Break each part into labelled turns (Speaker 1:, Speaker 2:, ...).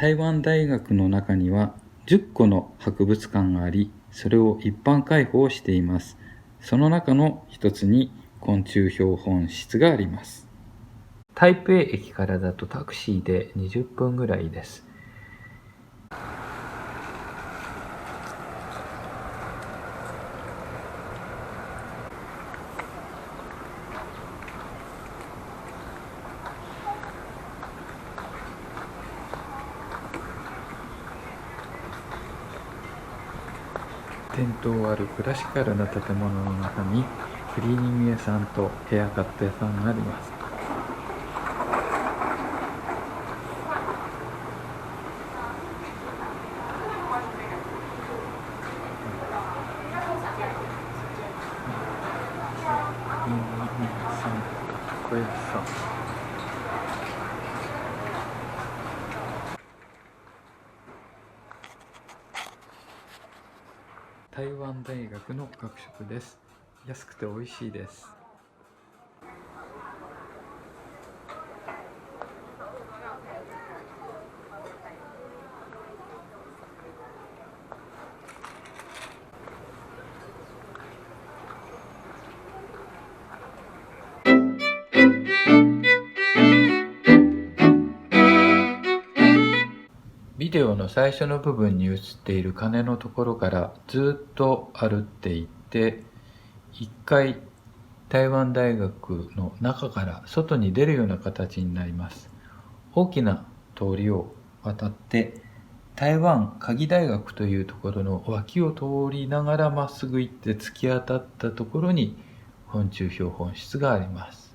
Speaker 1: 台湾大学の中には10個の博物館があり、それを一般開放しています。その中の一つに昆虫標本室があります。台北駅からだとタクシーで20分ぐらいです。伝統あるクラシカルな建物の中にクリーニング屋さんとヘアカット屋さんがあります。クリーニング屋さん、床屋さん。台湾大学の学食です。安くて美味しいです。ビデオの最初の部分に映っている鐘のところからずっと歩っていって一回台湾大学の中から外に出るような形になります。大きな通りを渡って台湾科技大学というところの脇を通りながらまっすぐ行って突き当たったところに昆虫標本室があります。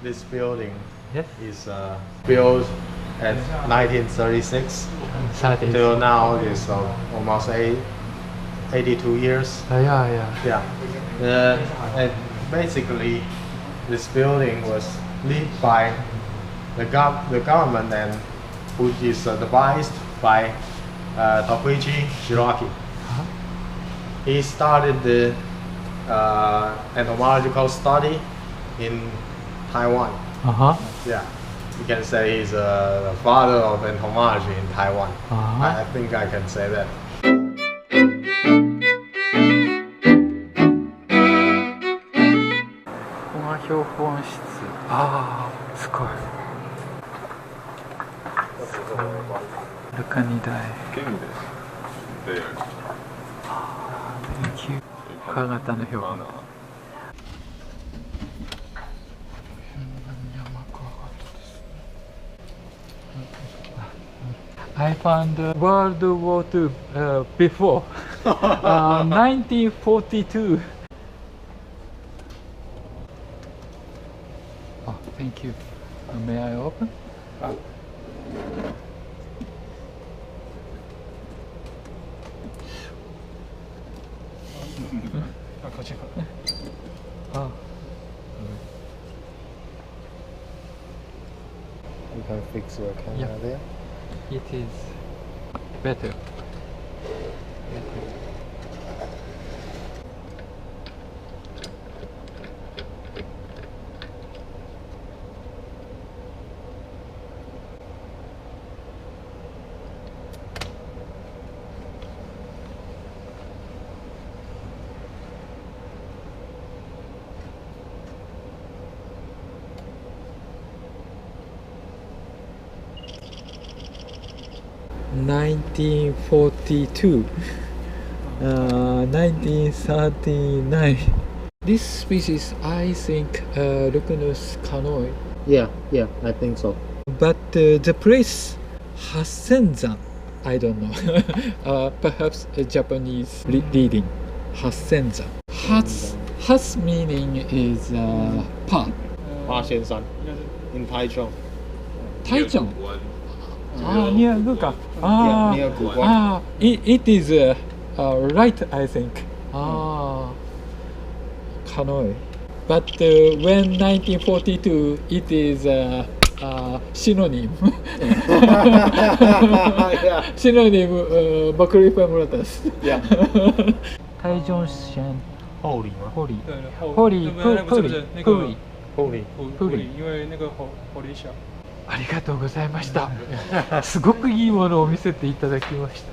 Speaker 2: This building
Speaker 1: Yes.
Speaker 2: is built at 1936 till now is almost 82 years.
Speaker 1: Yeah.
Speaker 2: And basically, this building was lit by the government and which is advised by Tokuichi Shiraki. He started the entomological study in Taiwan. Yeah, you can say he's the father of entomology in Taiwan. I think I can say that.
Speaker 1: ここが標本室。すごい。ルカニダイ。科型の標本。I found World War II before 1942. Oh, thank you. May I open?
Speaker 2: You can fix your camera there.
Speaker 1: It is better. 1942, 1939. This species, I think, Leucanus canoe.
Speaker 2: Yeah, I think so.
Speaker 1: But the place, Hassenzan, I don't know. Perhaps a Japanese reading. Hassenzan. Has meaning is Pa.
Speaker 2: 花仙山 in Taichung.
Speaker 1: Taichung. Near Luka.
Speaker 2: near Guguan.
Speaker 1: It is right, I think. Canoe. But when 1942, it is synonym.
Speaker 2: Yeah.
Speaker 1: Synonym Macaripa Muratas.
Speaker 2: Yeah.
Speaker 1: 台中县
Speaker 3: 后里吗？
Speaker 1: 后里
Speaker 3: 对，
Speaker 1: 后里
Speaker 3: 不是不是那个
Speaker 1: 里
Speaker 2: Holy.
Speaker 3: 后里，因为那个后里小。
Speaker 1: ありがとうございました。すごくいいものを見せていただきました。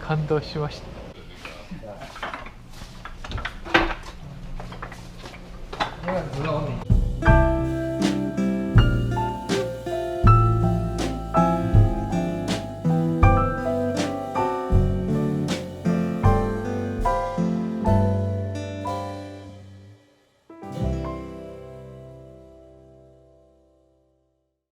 Speaker 1: 感動しました。